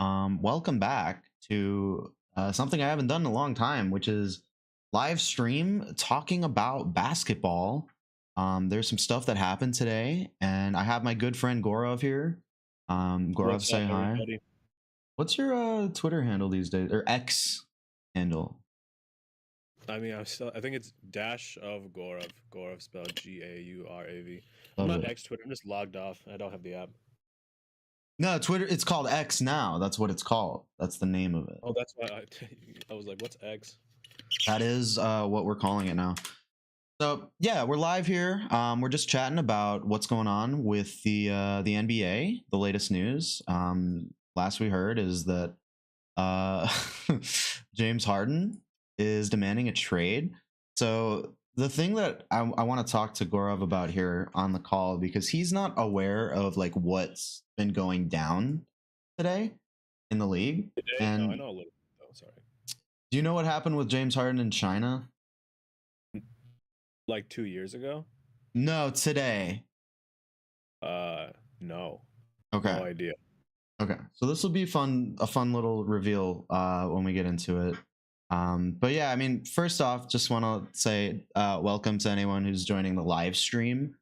Welcome back to something I haven't done in a long time, which is live stream talking about basketball. There's some stuff that happened today, and I have my good friend Gorov here. Gorov, What's up, say hi. everybody? What's your Twitter handle these days, or X handle? I think it's dash of Gaurav. Gaurav spelled Gaurav. I'm Love not it. X Twitter. I'm just logged off. I don't have the app. No, Twitter. It's called X now. That's what it's called. That's the name of it. Oh, that's why I was like, what's X? That is what we're calling it now. So yeah, we're live here. We're just chatting about what's going on with the NBA, the latest news. Last we heard is that uh, James Harden is demanding a trade. So the thing that I want to talk to Gorov about here on the call, because he's not aware of like what's been going down today in the league. Today? No, I And know a little. Oh, sorry. do you know what happened with James Harden in China? Like 2 years ago? No, today. No, Okay. no idea. Okay, so this will be fun, a fun little reveal when we get into it. But yeah, I mean, first off, just want to say welcome to anyone who's joining the live stream.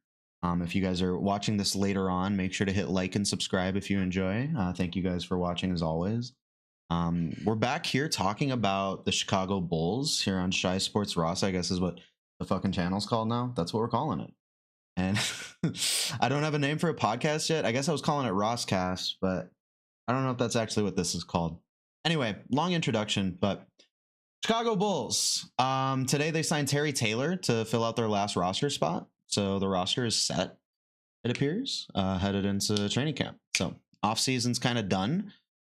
If you guys are watching this later on, make sure to hit like and subscribe if you enjoy. Thank you guys for watching as always. We're back here talking about the Chicago Bulls here on Shy Sports Ross, I guess is what the fucking channel's called now. That's what we're calling it. And I don't have a name for a podcast yet. I guess I was calling it Rosscast, but I don't know if that's actually what this is called. Anyway, long introduction, but Chicago Bulls. Today they signed Terry Taylor to fill out their last roster spot. So the roster is set, it appears, headed into training camp. So offseason's kind of done,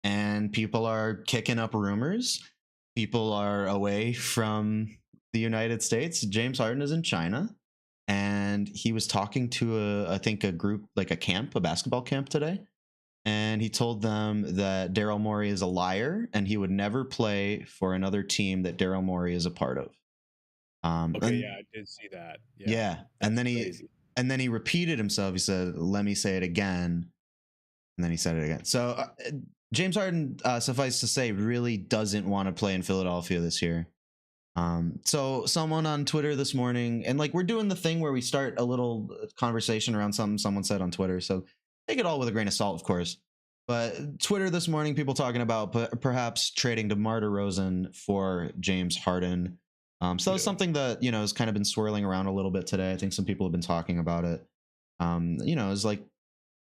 and people are kicking up rumors. People are away from the United States. James Harden is in China, and he was talking to I think a group, like a camp, a basketball camp today, and he told them that Daryl Morey is a liar and he would never play for another team that Daryl Morey is a part of. Okay, And yeah, I did see that. Yeah, yeah, and that's then crazy. he repeated himself. He said, "Let me say it again," and then he said it again. So James Harden, suffice to say, really doesn't want to play in Philadelphia this year. So someone on Twitter this morning, and like we're doing the thing where we start a little conversation around something someone said on Twitter. So take it all with a grain of salt, of course. But Twitter this morning, people talking about perhaps trading DeMar DeRozan for James Harden. So that's Yeah. something that has kind of been swirling around a little bit today. I think some people have been talking about it. It's like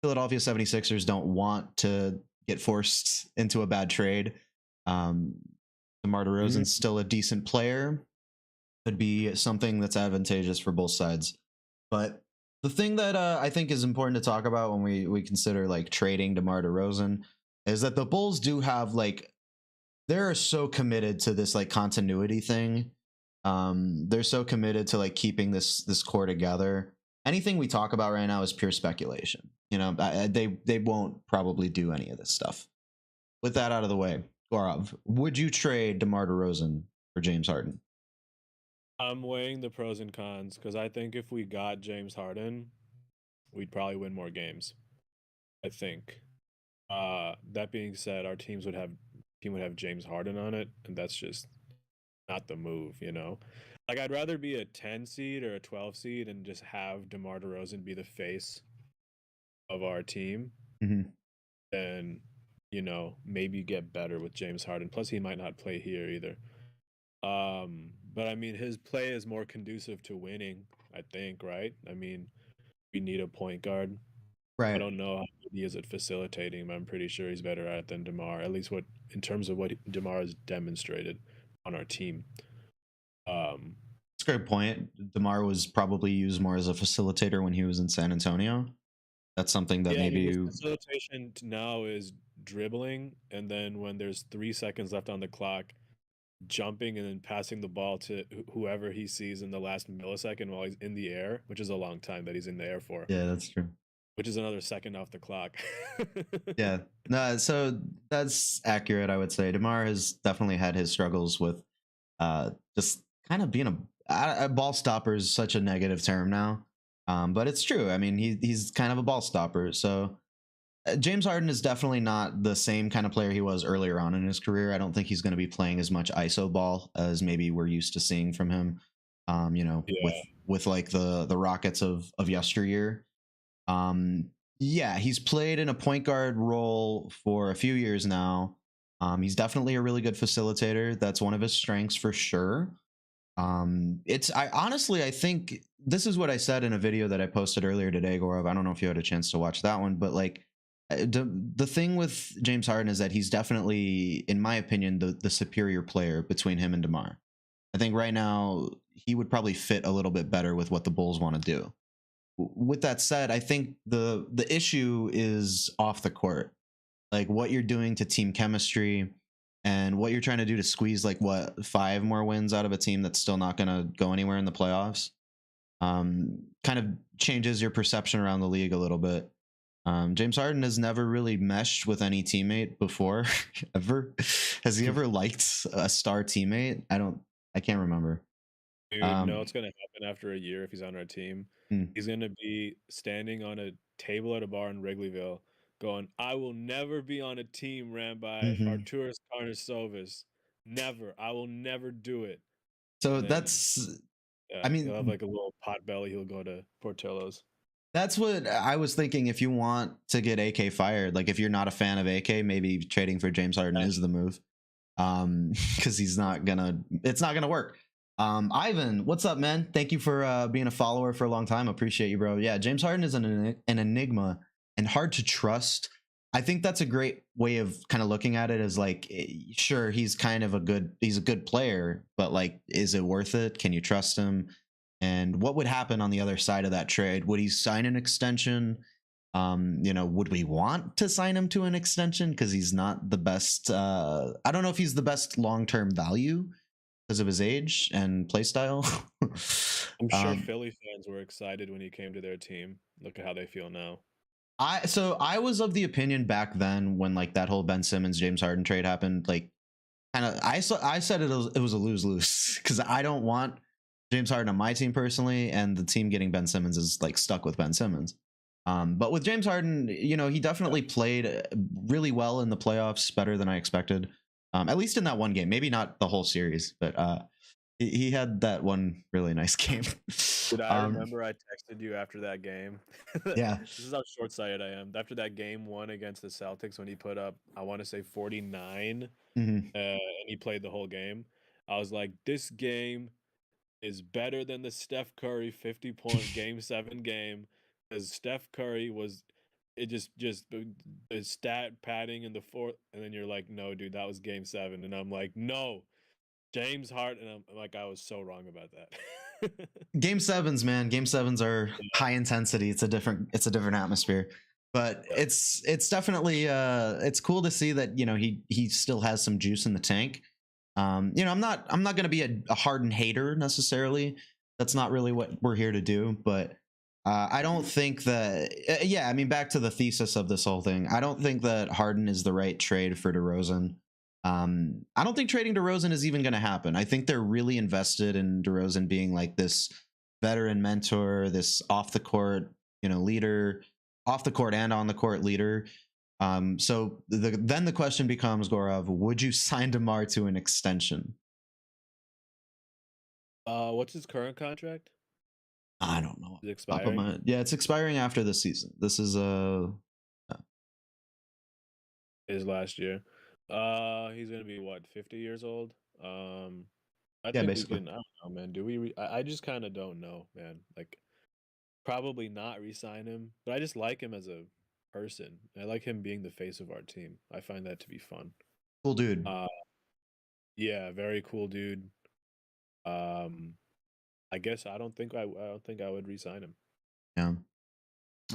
Philadelphia 76ers don't want to get forced into a bad trade. DeMar Mhm. DeRozan's still a decent player. Could be something that's advantageous for both sides. But the thing that I think is important to talk about when we consider like trading DeMar DeRozan is that the Bulls do have like, they're so committed to this like continuity thing. They're so committed to like keeping this core together. Anything we talk about right now is pure speculation. They won't probably do any of this stuff. With that out of the way, Gaurav, would you trade DeMar DeRozan for James Harden? I'm weighing the pros and cons because I think if we got James Harden, we'd probably win more games. I think. That being said, our team would have James Harden on it, and that's just not the move. Like I'd rather be a 10 seed or a 12 seed and just have DeMar DeRozan be the face of our team Mm-hmm. than, maybe get better with James Harden. Plus he might not play here either. But I mean his play is more conducive to winning, I think, right? I mean, we need a point guard. I Right. don't know how good he is at facilitating, but I'm pretty sure he's better at it than DeMar, at least what in terms of what DeMar has demonstrated on our team. Um, That's a great point. DeMar was probably used more as a facilitator when he was in San Antonio. That's something that yeah, I maybe mean his facilitation now is dribbling, and then when there's 3 seconds left on the clock, jumping and then passing the ball to whoever he sees in the last millisecond while he's in the air, which is a long time that he's in the air for, yeah, that's true. which is another second off the clock. Yeah. No, so that's accurate, I would say. DeMar has definitely had his struggles with just kind of being a ball stopper is such a negative term now. But it's true. I mean, he's kind of a ball stopper. So James Harden is definitely not the same kind of player he was earlier on in his career. I don't think he's going to be playing as much ISO ball as maybe we're used to seeing from him. Yeah, With like the Rockets of yesteryear. Yeah, he's played in a point guard role for a few years now. He's definitely a really good facilitator. That's one of his strengths for sure. It's I honestly I think this is what I said in a video that I posted earlier today, Gaurav. I don't know if you had a chance to watch that one, but like the thing with James Harden is that he's definitely, in my opinion, the superior player between him and DeMar. I think right now he would probably fit a little bit better with what the Bulls want to do. With that said, I think the issue is off the court, like what you're doing to team chemistry and what you're trying to do to squeeze like what 5 more wins out of a team that's still not going to go anywhere in the playoffs. Kind of changes your perception around the league a little bit. James Harden has never really meshed with any teammate before, ever. Has he ever liked a star teammate? I can't remember. dude, Um, no, it's gonna happen after a year if he's on our team. hmm, He's gonna be standing on a table at a bar in Wrigleyville, going, "I will never be on a team ran by mhm. Arturas Karnisovas. Never. I will never do it." So And then, I yeah, he'll have mean, like a little pot belly. He'll go to Portillo's. that's what I was thinking. If you want to get AK fired, like if you're not a fan of AK, maybe trading for James Harden is the move. Because it's not gonna work. Ivan, what's up, man? Thank you for being a follower for a long time. Appreciate you, bro. Yeah, James Harden is an enigma and hard to trust. I think that's a great way of kind of looking at it as like, sure, he's a good player, but like, is it worth it? Can you trust him? And what would happen on the other side of that trade? Would he sign an extension? Would we want to sign him to an extension? Because he's not the best. I don't know if he's the best long-term value because of his age and play style. I'm sure Philly fans were excited when he came to their team. Look at how they feel now. I was of the opinion back then when like that whole Ben Simmons James Harden trade happened, like I said it was a lose-lose because I don't want James Harden on my team personally, and the team getting Ben Simmons is like stuck with Ben Simmons. But with James Harden, he definitely played really well in the playoffs, better than I expected. At least in that one game, maybe not the whole series, but he had that one really nice game. Did I remember I texted you after that game? Yeah. This is how short-sighted I am. After that game 1 against the Celtics when he put up, I want to say 49, Mm-hmm. and he played the whole game, I was like, this game is better than the Steph Curry 50-point Game 7 game, because Steph Curry was it just the stat padding in the fourth, and then you're like, no, dude, that was Game 7, and I'm like, no, James Harden, and I'm like, I was so wrong about that. Game sevens, man. Game sevens are high intensity. It's a different atmosphere. But Yeah. it's definitely it's cool to see that he still has some juice in the tank. I'm not gonna be a Harden hater necessarily. That's not really what we're here to do. But I don't think that yeah, I mean back to the thesis of this whole thing. I don't think that Harden is the right trade for DeRozan. I don't think trading DeRozan is even going to happen. I think they're really invested in DeRozan being like this veteran mentor, this off the court, leader, off the court and on the court leader. So then the question becomes, Gaurav, would you sign DeMar to an extension? What's his current contract? I don't know. Is it expiring? Yeah, it's expiring after this season. This is His last year. He's gonna be what, 50 years old? I yeah, think we basically. can. I don't know, man. Do we? I just kind of don't know, man. Like, probably not re-sign him, but I just like him as a person. I like him being the face of our team. I find that to be fun. Cool dude. Uh, yeah, very cool dude. Um, I guess I don't think I would re-sign him. Yeah.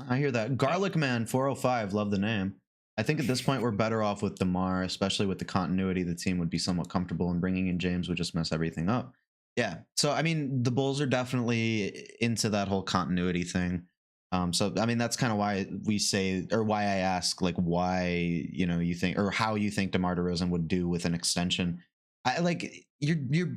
I hear that. Garlic Man 405, love the name. I think at this point we're better off with DeMar, especially with the continuity. The team would be somewhat comfortable, and bringing in James would just mess everything up. Yeah. So I mean, the Bulls are definitely into that whole continuity thing. So I mean, that's kind of why we say, or why I ask, like, why you think, or how you think DeMar DeRozan would do with an extension. I like you're.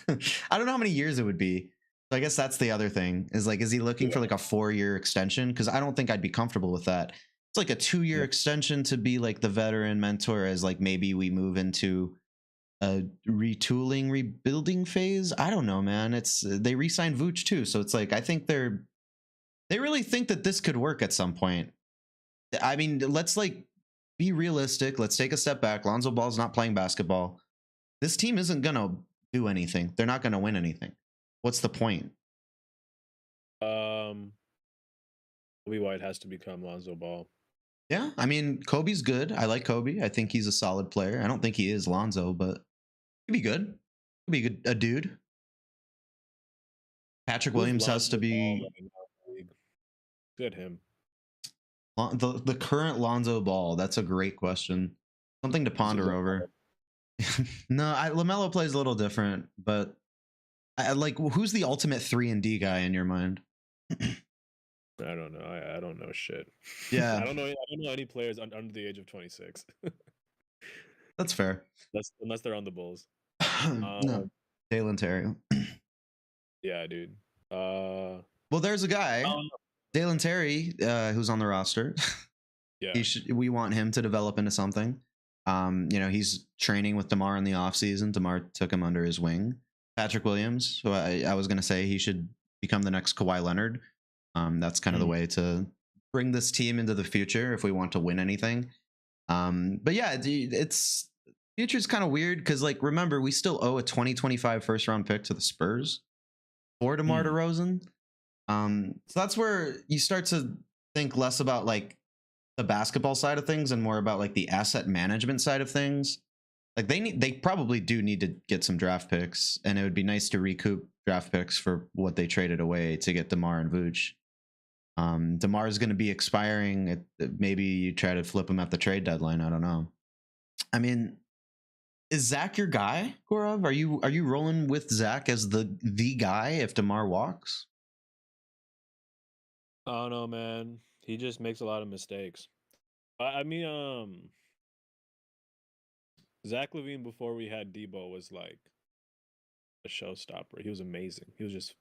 I don't know how many years it would be. So I guess that's the other thing is like, is he looking for like a 4-year extension? Because I don't think I'd be comfortable with that. it's like a 2-year Yeah. extension to be like the veteran mentor as like maybe we move into a retooling, rebuilding phase. I don't know, man. It's they re-signed Vooch too, so it's like I think they really think that this could work at some point. I mean, let's like be realistic. Let's take a step back. Lonzo Ball's not playing basketball. This team isn't gonna do anything. They're not gonna win anything. What's the point? Kobe White has to become Lonzo Ball. Yeah, I mean, Kobe's good. I like Kobe. I think he's a solid player. I don't think he is Lonzo, but he'd be good. He'd be good, a dude. Patrick Who's Williams has to Lonzo Ball be right now in the league? Good him. the current Lonzo Ball. That's a great question. Something to ponder over. No, LaMelo plays a little different, but I like who's the ultimate 3-and-D guy in your mind? I don't know. I don't know shit. Yeah. I don't know any players under the age of 26. That's fair. Unless they're on the Bulls. No, Dalen Terry. Yeah, dude. Well, there's a guy, Dalen Terry, who's on the roster. Yeah. We want him to develop into something. He's training with DeMar in the offseason. DeMar took him under his wing. Patrick Williams, who I was going to say he should become the next Kawhi Leonard. That's kind of the way to bring this team into the future if we want to win anything. But yeah, it's future's kind of weird because, like, remember, we still owe a 2025 first round pick to the Spurs for DeMar DeRozan. So that's where you start to think less about like the basketball side of things and more about like the asset management side of things. Like they probably do need to get some draft picks, and it would be nice to recoup draft picks for what they traded away to get DeMar and Vooch. DeMar is going to be expiring. Maybe you try to flip him at the trade deadline. I don't know. I mean, is Zach your guy, Gaurav? Are you rolling with Zach as the guy if DeMar walks? I don't know, man. He just makes a lot of mistakes. I mean, Zach LaVine before we had Debo was like a showstopper. He was amazing. He was just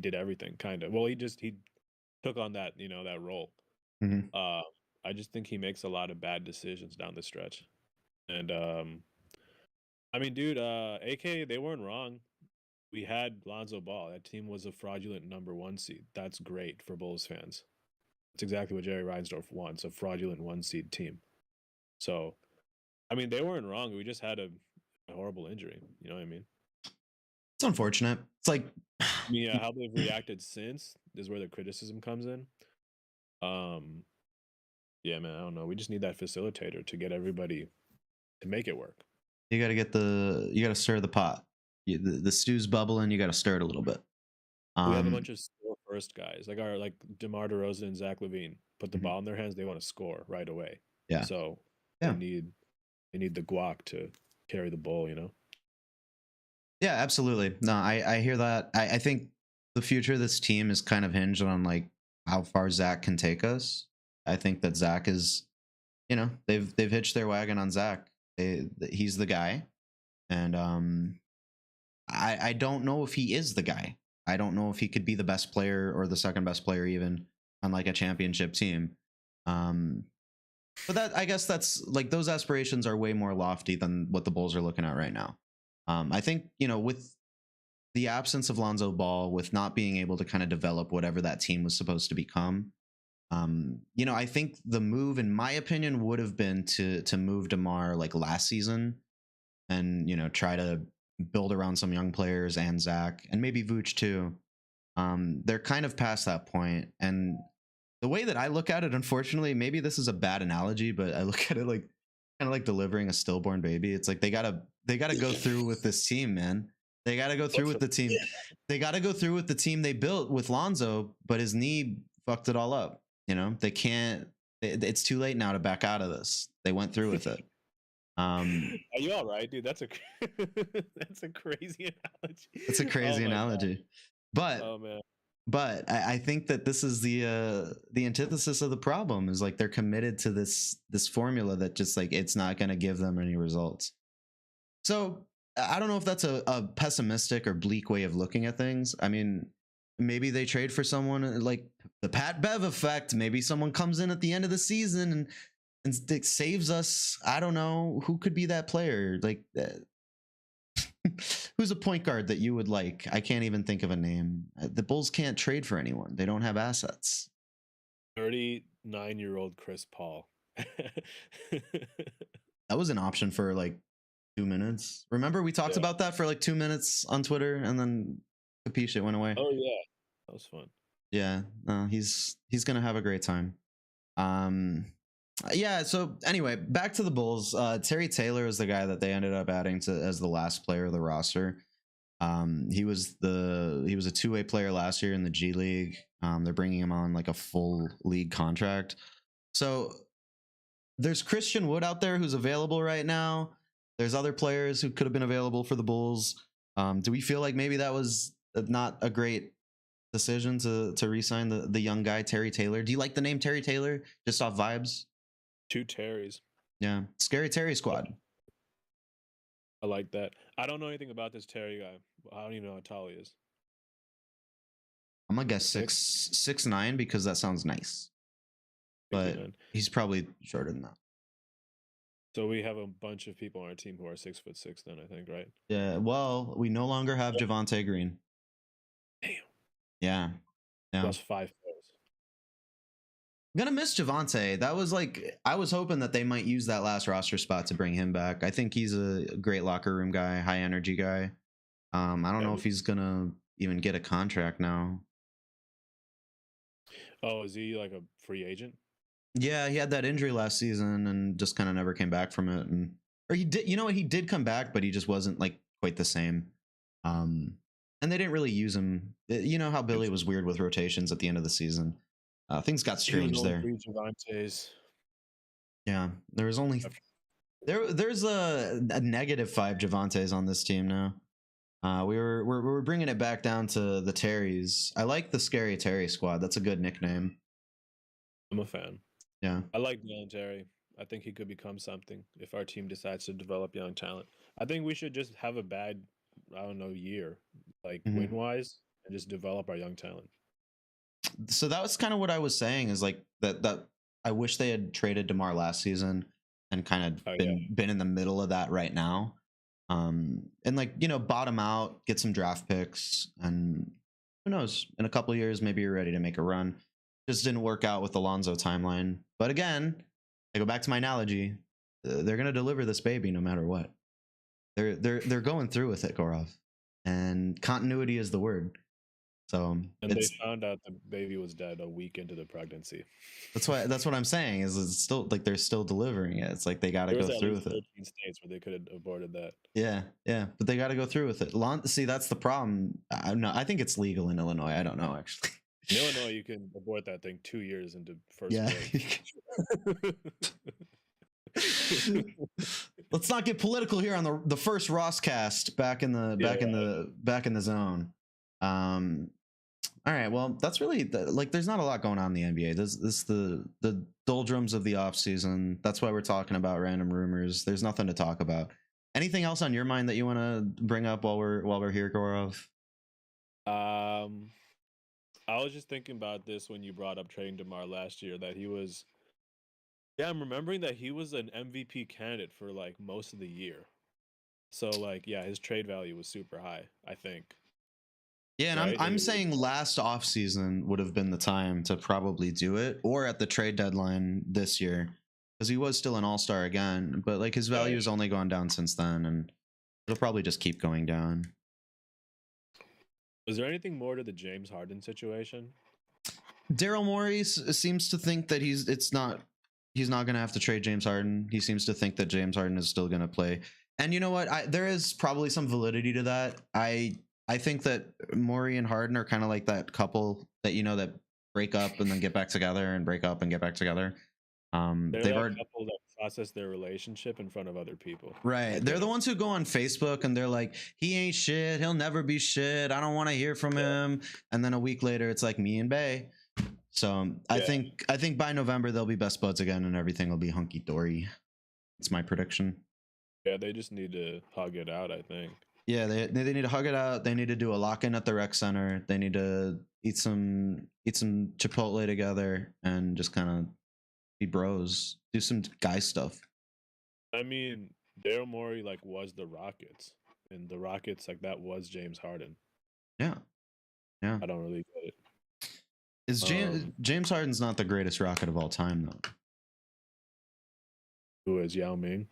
did everything kind of. Well, he took on that that role. Mm-hmm. I just think he makes a lot of bad decisions down the stretch, and I mean, dude, AK they weren't wrong. We had Lonzo Ball. That team was a fraudulent number 1 seed. That's great for Bulls fans. That's exactly what Jerry Reinsdorf wants, a fraudulent 1 seed team. So, I mean, they weren't wrong. We just had a horrible injury. You know what I mean? It's unfortunate. It's like, yeah, how they've reacted since is where the criticism comes in. Yeah, man, I don't know. We just need that facilitator to get everybody to make it work. You got to stir the pot. The stew's bubbling. You got to stir it a little bit. We have a bunch of score first guys, like DeMar DeRozan and Zach LaVine. Put the ball in their hands, they want to score right away. Yeah. So they need the guac to carry the ball, you know? Yeah, absolutely. No, I hear that. I think the future of this team is kind of hinged on like how far Zach can take us. I think that Zach is, they've hitched their wagon on Zach. He's the guy, and I don't know if he is the guy. I don't know if he could be the best player or the second best player even on like a championship team. But I guess that's like those aspirations are way more lofty than what the Bulls are looking at right now. I think, with the absence of Lonzo Ball, with not being able to kind of develop whatever that team was supposed to become, I think the move, in my opinion, would have been to move DeMar like last season and, try to build around some young players and Zach and maybe Vooch too. They're kind of past that point. And the way that I look at it, unfortunately, maybe this is a bad analogy, but I look at it like kind of like delivering a stillborn baby. It's like they gotta go through with this team, man. They gotta go through with the team. They gotta go through with the team they built with Lonzo, but his knee fucked it all up. They can't. It's too late now to back out of this. They went through with it. Are you all right, dude? That's a crazy analogy. It's a crazy analogy. God. But oh man. But I think that this is the antithesis of the problem is like they're committed to this formula that just like it's not going to give them any results. So I don't know if that's a pessimistic or bleak way of looking at things. I mean, maybe they trade for someone like the Pat Bev effect. Maybe someone comes in at the end of the season and saves us. I don't know who could be that player. Like, who's a point guard that you would like? I can't even think of a name. The Bulls can't trade for anyone. They don't have assets. 39-year-old Chris Paul. That was an option for like 2 minutes. Remember we talked about that for like 2 minutes on Twitter, and then capiche, it went away. Oh yeah, that was fun. Yeah, he's gonna have a great time. Yeah. So anyway, back to the Bulls. Terry Taylor is the guy that they ended up adding to as the last player of the roster. He was a two-way player last year in the G League. They're bringing him on like a full league contract. So there's Christian Wood out there who's available right now. There's other players who could have been available for the Bulls. Do we feel like maybe that was not a great decision to re-sign the young guy Terry Taylor? Do you like the name Terry Taylor just off vibes? 2 Terrys. Yeah, Scary Terry squad. I like that. I don't know anything about this Terry guy. I don't even know how tall he is. I'm gonna guess 6'9" because that sounds nice. But he's probably shorter than that. So we have a bunch of people on our team who are 6'6" then, I think, right? Yeah. Well, we no longer have Javonte Green. Damn. Yeah. Plus 5 foot. I'm gonna miss Javonte. That was like, I was hoping that they might use that last roster spot to bring him back. I think he's a great locker room guy, high energy guy. I don't know if he's gonna even get a contract now. Oh, is he like a free agent? Yeah, he had that injury last season and just kind of never came back from it. Or he did, you know what? He did come back, but he just wasn't like quite the same. And they didn't really use him. You know how Billy was weird with rotations at the end of the season. Things got strange there. Yeah, there was only there's a -5 Javontes on this team now. We're bringing it back down to the Terrys. I like the Scary Terry squad. That's a good nickname. I'm a fan. Yeah, I like young Terry. I think he could become something if our team decides to develop young talent. I think we should just have a bad, I don't know, year, like win-wise, and just develop our young talent. So that was kind of what I was saying, is like that I wish they had traded DeMar last season and kind of been in the middle of that right now. And like, you know, bottom out, get some draft picks, and who knows, in a couple of years maybe you're ready to make a run. Just didn't work out with the Lonzo timeline. But again, I go back to my analogy. They're going to deliver this baby no matter what. They're going through with it, Gorov. And continuity is the word. So they found out the baby was dead a week into the pregnancy. That's what I'm saying, is it's still like they're still delivering it. It's like they got to go through with it. 13 states where they could have aborted that. Yeah, but they got to go through with it. See, that's the problem. I think it's legal in Illinois. I don't know, actually. In Illinois, you can abort that thing 2 years into first grade. Let's not get political here on the first Ross cast back in the zone. All right, well, that's really like there's not a lot going on in the NBA. This is the doldrums of the offseason. That's why we're talking about random rumors. There's nothing to talk about. Anything else on your mind that you want to bring up while we're here, Gorov? I was just thinking about this when you brought up trading DeMar last year, that he was. Yeah, I'm remembering that he was an MVP candidate for like most of the year. So like, yeah, his trade value was super high, I think. Yeah, and I'm saying last offseason would have been the time to probably do it, or at the trade deadline this year, because he was still an all-star again, but like his value has only gone down since then, and it'll probably just keep going down. Was there anything more to the James Harden situation? Daryl Morey seems to think that he's not going to have to trade James Harden. He seems to think that James Harden is still going to play. And you know what? There is probably some validity to that. I think that Morey and Harden are kind of like that couple that, you know, that break up and then get back together and break up and get back together. They're that couple that process their relationship in front of other people. Right. They're the ones who go on Facebook and they're like, he ain't shit. He'll never be shit. I don't want to hear from him. And then a week later, it's like me and Bay. So I think by November they'll be best buds again and everything will be hunky dory. It's my prediction. Yeah, they just need to hug it out, I think. Yeah, they need to hug it out. They need to do a lock in at the rec center. They need to eat some Chipotle together and just kind of be bros. Do some guy stuff. I mean, Daryl Morey like was the Rockets, and the Rockets like that was James Harden. Yeah, yeah. I don't really get it. Is James Harden's not the greatest Rocket of all time though? Who is Yao Ming?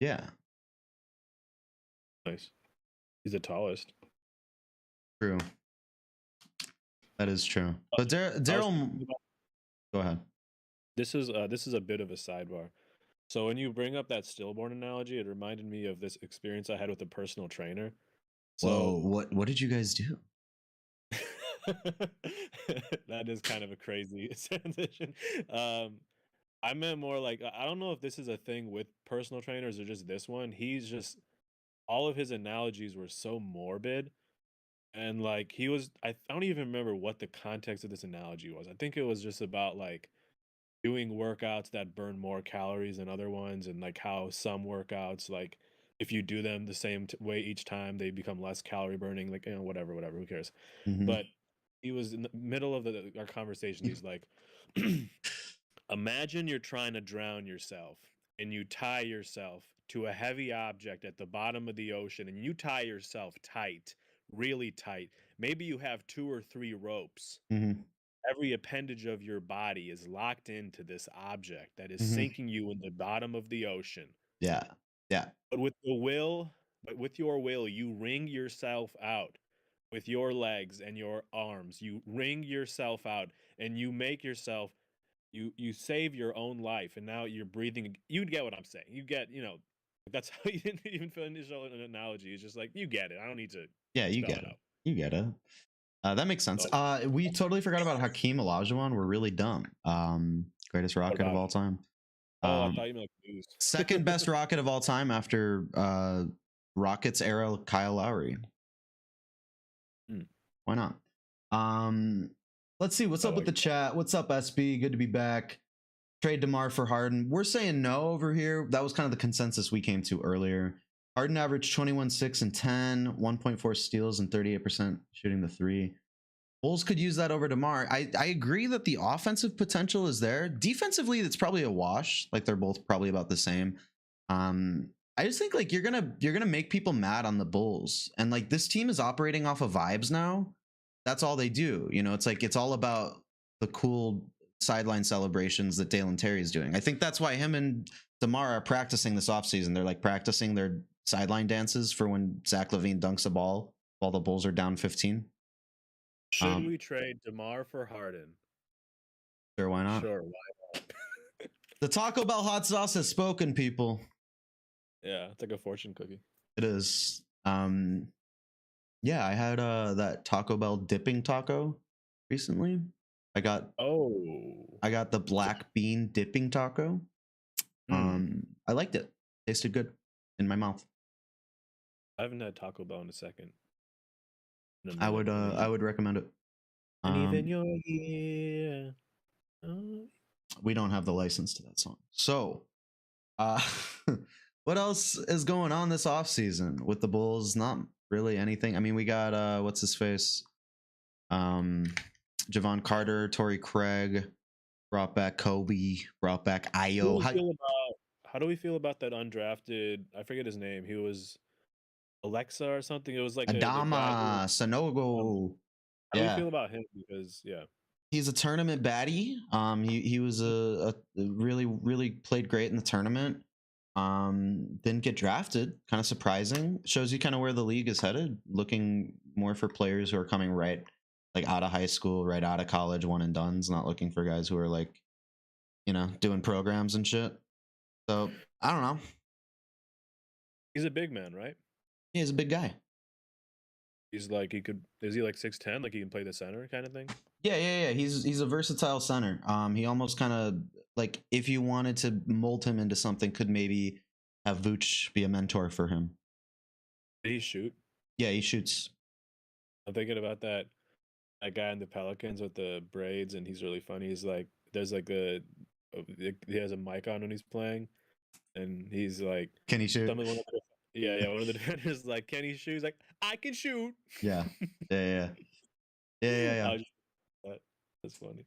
Yeah, Nice. He's the tallest. true. That is true. But Daryl, go ahead. This is a bit of a sidebar. So when you bring up that stillborn analogy, it reminded me of this experience I had with a personal trainer. So what did you guys do? That is kind of a crazy transition. I meant more like I don't know if this is a thing with personal trainers or just this one. He's just all of his analogies were so morbid, and like I don't even remember what the context of this analogy was. I think it was just about like doing workouts that burn more calories than other ones, and like how some workouts, like if you do them the same way each time, they become less calorie burning, like whatever, who cares. But he was in the middle of our conversation, he's like, imagine you're trying to drown yourself and you tie yourself to a heavy object at the bottom of the ocean, and you tie yourself tight, really tight. Maybe you have 2 or 3 ropes. Every appendage of your body is locked into this object that is sinking you in the bottom of the ocean. Yeah. But with your will, you wring yourself out with your legs and your arms. You wring yourself out and you make yourself, you save your own life. And now you're breathing. You get what I'm saying. You get, that's how you didn't even finish an analogy. It's just like, you get it. I don't need to You spell get it it. out. You get it. That makes sense. We totally forgot about Hakeem Olajuwon. We're really dumb. Greatest Rocket of all time. I thought you meant like news. Second best Rocket of all time after Rockets era Kyle Lowry. Why not? Let's see what's up with the chat. What's up, SB? Good to be back. Trade DeMar for Harden. We're saying no over here. That was kind of the consensus we came to earlier. Harden averaged 21, 6, and 10, 1.4 steals, and 38% shooting the 3. Bulls could use that over DeMar. I agree that the offensive potential is there. Defensively, it's probably a wash. Like they're both probably about the same. I just think like you're gonna make people mad on the Bulls, and like this team is operating off of vibes now. That's all they do. It's like it's all about the cool sideline celebrations that Dalen Terry's doing. I think that's why him and DeMar are practicing this offseason. They're like practicing their sideline dances for when Zach LaVine dunks a ball while the Bulls are down 15. Should we trade DeMar for Harden? Sure, why not? Sure, why not? The Taco Bell hot sauce has spoken, people. Yeah, it's like a fortune cookie. It is. Yeah, I had that Taco Bell dipping taco recently. I got the black bean dipping taco. I liked it. Tasted good in my mouth. I haven't had Taco Bell in a second. I would recommend it. And even you're here. We don't have the license to that song. So, what else is going on this offseason with the Bulls? Not really anything. I mean, we got what's his face? Javon Carter, Torrey Craig, brought back Coby, brought back Io. How do we feel about that undrafted? I forget his name. He was Alexa or something. It was like Adama Sanogo. How do you feel about him? Because he's a tournament baddie. He was a really played great in the tournament. Didn't get drafted. Kind of surprising. Shows you kind of where the league is headed. Looking more for players who are coming right like out of high school, right out of college, one and dones. Not looking for guys who are like, doing programs and shit. So I don't know. He's a big man, right? Yeah, he's a big guy. He's like is he like 6'10", like he can play the center kind of thing? Yeah. He's a versatile center. He almost kind of like if you wanted to mold him into something, could maybe have Vooch be a mentor for him. Did he shoot? Yeah, he shoots. I'm thinking about that guy in the Pelicans with the braids, and he's really funny. He's like, there's like he has a mic on when he's playing, and he's like, can he shoot? Yeah. One of the defenders like, can he shoot? He's like, I can shoot. Yeah. Yeah. I was just, that's funny.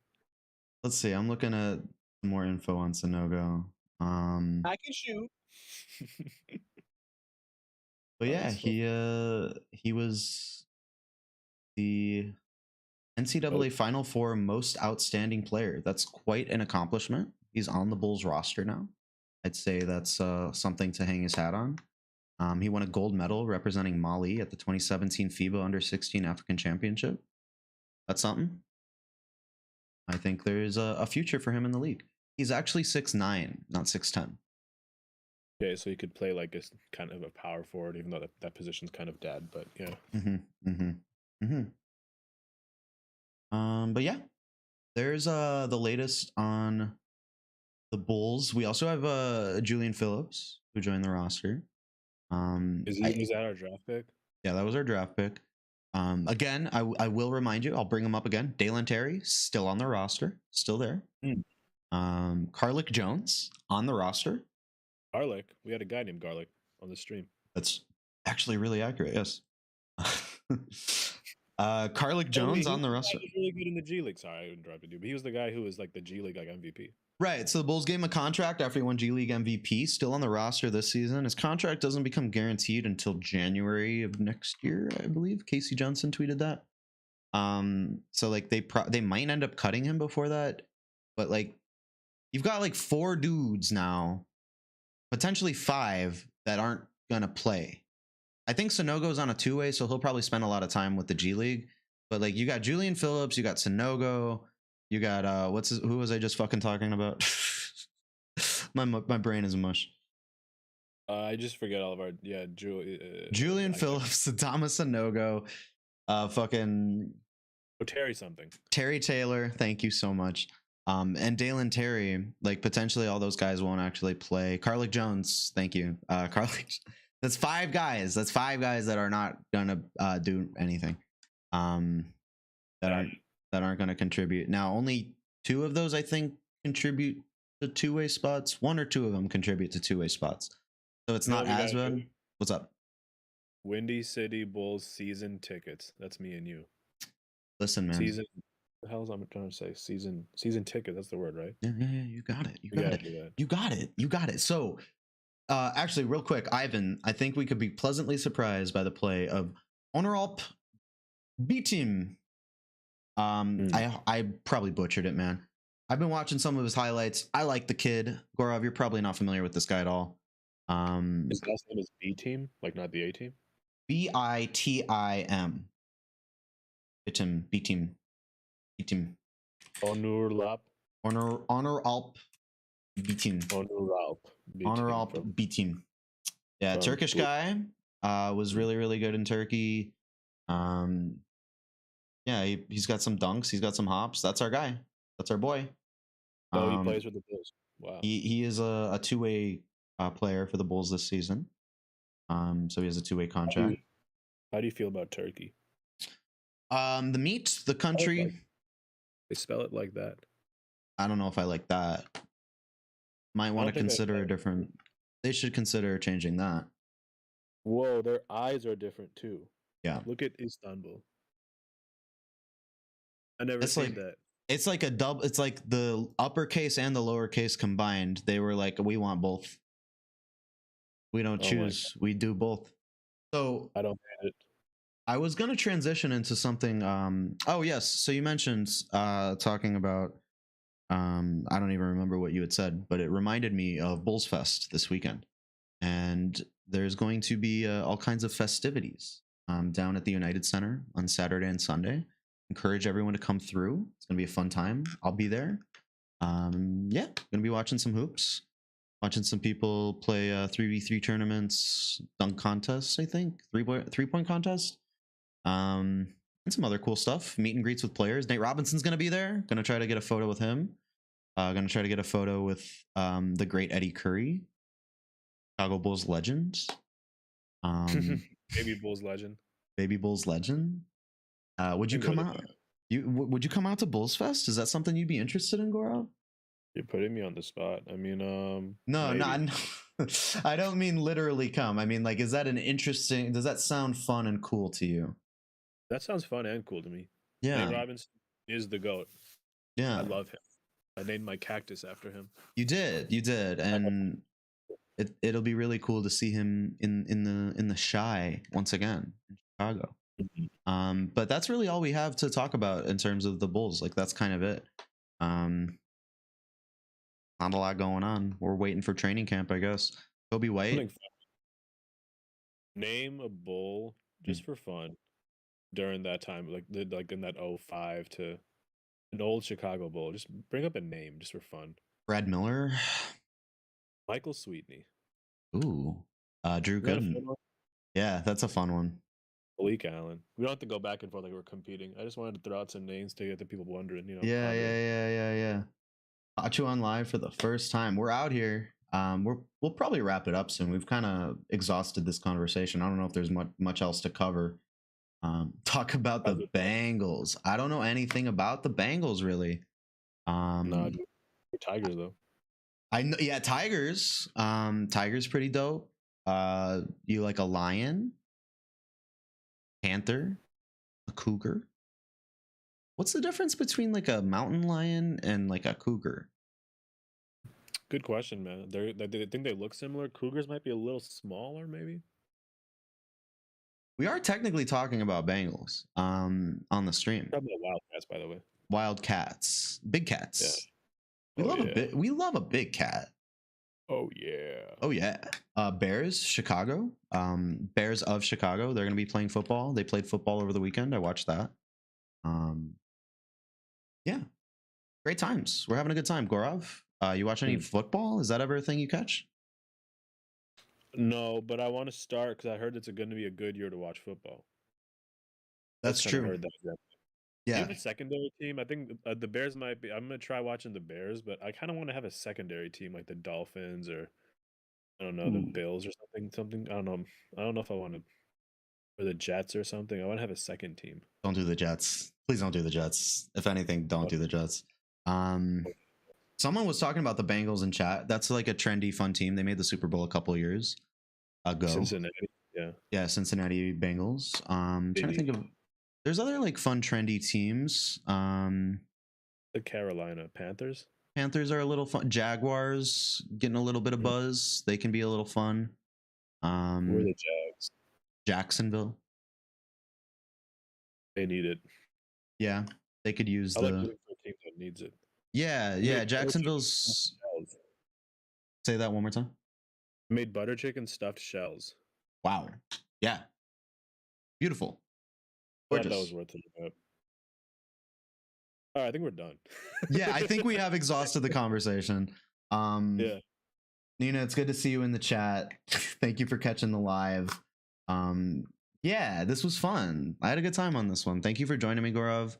Let's see. I'm looking at more info on Sanogo. I can shoot. But Oh, yeah, that's so he was the NCAA Final Four most outstanding player. That's quite an accomplishment. He's on the Bulls roster now. I'd say that's something to hang his hat on. He won a gold medal representing Mali at the 2017 FIBA Under-16 African Championship. That's something. I think there's a future for him in the league. He's actually 6'9", not 6'10". Okay, so he could play like a kind of a power forward, even though that position's kind of dead. But yeah. But yeah, there's the latest on the Bulls. We also have Julian Phillips who joined the roster. Was that our draft pick? Yeah, that was our draft pick. Again, I will remind you, I'll bring him up again. Dalen Terry, still on the roster, still there. Carlick Jones on the roster. Garlic. We had a guy named Garlic on the stream. That's actually really accurate, yes. Carlick Jones on the roster. He was really good in the G League. Sorry, I interrupted you, but he was the guy who was like the G League like MVP. Right, so the Bulls gave him a contract after he won G League MVP, still on the roster this season. His contract doesn't become guaranteed until January of next year, I believe. Casey Johnson tweeted that. So like they might end up cutting him before that, but like you've got like 4 dudes now, potentially 5 that aren't gonna play. I think Sanogo's on a 2-way, so he'll probably spend a lot of time with the G League. But like you got Julian Phillips, you got Sanogo, you got who was I just fucking talking about? my brain is mush. I just forget all of our Julian Phillips, Thomas Sanogo, fucking Terry something. Terry Taylor, thank you so much. And Dalen Terry, like potentially all those guys won't actually play. Carlick Jones, thank you. Carlick, that's 5 guys. That's 5 guys that are not gonna do anything. That aren't gonna contribute. Now, only 2 of those I think contribute to 2-way spots. 1 or 2 of them contribute to 2-way spots. So it's not as bad. What's up? Windy City Bulls season tickets. That's me and you. Listen, man. Season. What the hell is I'm trying to say? Season ticket. That's the word, right? Yeah. You got it. You got it. So, actually, real quick, Ivan, I think we could be pleasantly surprised by the play of Honoralp B Team. I probably butchered it, man. I've been watching some of his highlights. I like the kid. Gorov, you're probably not familiar with this guy at all. His last name is B Team, like not the A Team. BITIM. B Team. Honoralp B Team. Honoralp B Team. Yeah, Turkish guy. Was really good in Turkey. Yeah, he's got some dunks. He's got some hops. That's our guy. That's our boy. Oh, he plays with the Bulls. Wow. He is a 2-way player for the Bulls this season. So he has a 2-way contract. How do you feel about Turkey? The meat, the country. They spell it like that. I don't know if I like that. Might want to consider a different. They should consider changing that. Whoa, their eyes are different too. Yeah. Look at Istanbul. I never seen that. It's like a double. It's like the uppercase and the lowercase combined. They were like, we want both. We don't choose. We do both. So I don't get it. I was gonna transition into something. Oh yes. So you mentioned talking about. I don't even remember what you had said, but it reminded me of Bulls Fest this weekend, and there's going to be all kinds of festivities down at the United Center on Saturday and Sunday. Encourage everyone to come through. It's gonna be a fun time. I'll be there. Yeah, gonna be watching some hoops, watching some people play 3v3 tournaments, dunk contests. I think 3-point contest, and some other cool stuff. Meet and greets with players. Nate Robinson's gonna be there. Gonna try to get a photo with him. Gonna try to get a photo with the great Eddie Curry, Chicago Bulls legend. Baby Bulls legend. Would you come out? Would you come out to Bulls Fest? Is that something you'd be interested in, Gaurav? You're putting me on the spot. I mean, No, maybe. not. I don't mean literally come. I mean, like, is that an interesting? Does that sound fun and cool to you? That sounds fun and cool to me. Nate Yeah, Robinson is the GOAT. I yeah. love him. I named my cactus after him. You did, and it'll be really cool to see him in the shy once again in Chicago. But that's really all we have to talk about in terms of the Bulls. Like that's kind of it. Not a lot going on. We're waiting for training camp, I guess. Coby White. Name a Bull just for fun during that time, like in that 05 to an old Chicago Bull. Just bring up a name just for fun. Brad Miller. Michael Sweetney. Ooh. Drew Gooden. Yeah, that's a fun one. Malik Allen. We don't have to go back and forth like we're competing. I just wanted to throw out some names to get the people wondering, Yeah. Caught you on live for the first time. We're out here. We'll probably wrap it up soon. We've kind of exhausted this conversation. I don't know if there's much else to cover. Talk about the Bengals. I don't know anything about the Bengals really. No, Tigers though. I know, yeah, Tigers. Tigers pretty dope. You like a lion, panther, a cougar? What's the difference between like a mountain lion and like a cougar? Good question, man. They think they look similar. Cougars might be a little smaller, maybe. We are technically talking about Bengals on the stream. Probably Wildcats, by the way. Wildcats, big cats. Yeah. We love a big cat. Oh yeah. Oh yeah. Bears, Chicago. Bears of Chicago. They're going to be playing football. They played football over the weekend. I watched that. Yeah. Great times. We're having a good time. Gaurav, you watch any football? Is that ever a thing you catch? No, but I want to start because I heard it's going to be a good year to watch football. That's true. Heard that. Yeah. Do you have a secondary team? I think the Bears might be. I'm going to try watching the Bears, but I kind of want to have a secondary team like the Dolphins or I don't know, the Bills or something. I don't know. I don't know if I want to or the Jets or something. I want to have a second team. Don't do the Jets. Please don't do the Jets. If anything, don't do the Jets. Someone was talking about the Bengals in chat. That's like a trendy, fun team. They made the Super Bowl a couple years ago. Cincinnati, yeah. Yeah, Cincinnati Bengals. Trying to think of. There's other like fun, trendy teams. The Carolina Panthers. Panthers are a little fun. Jaguars getting a little bit of buzz. They can be a little fun. We're the Jags. Jacksonville. They need it. Yeah, they could use the. Like a team that needs it. Yeah. Jacksonville's. Say that one more time. Made butter chicken stuffed shells. Wow. Yeah. Beautiful. Gorgeous. That was worth it. All right, I think we're done. Yeah, I think we have exhausted the conversation. Yeah. Nina, it's good to see you in the chat. Thank you for catching the live. Yeah, this was fun. I had a good time on this one. Thank you for joining me, Gaurav.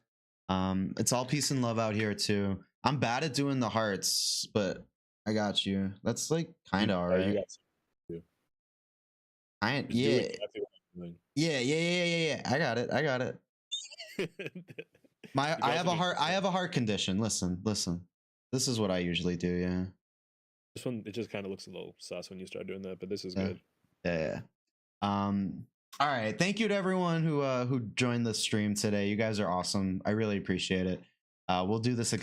It's all peace and love out here too. I'm bad at doing the hearts, but I got you. That's like kind of all right. You got Yeah. I got it. I have a heart condition. Listen. This is what I usually do, yeah. This one, it just kind of looks a little sus when you start doing that, but this is good. Yeah. All right. Thank you to everyone who joined the stream today. You guys are awesome. I really appreciate it. We'll do this again.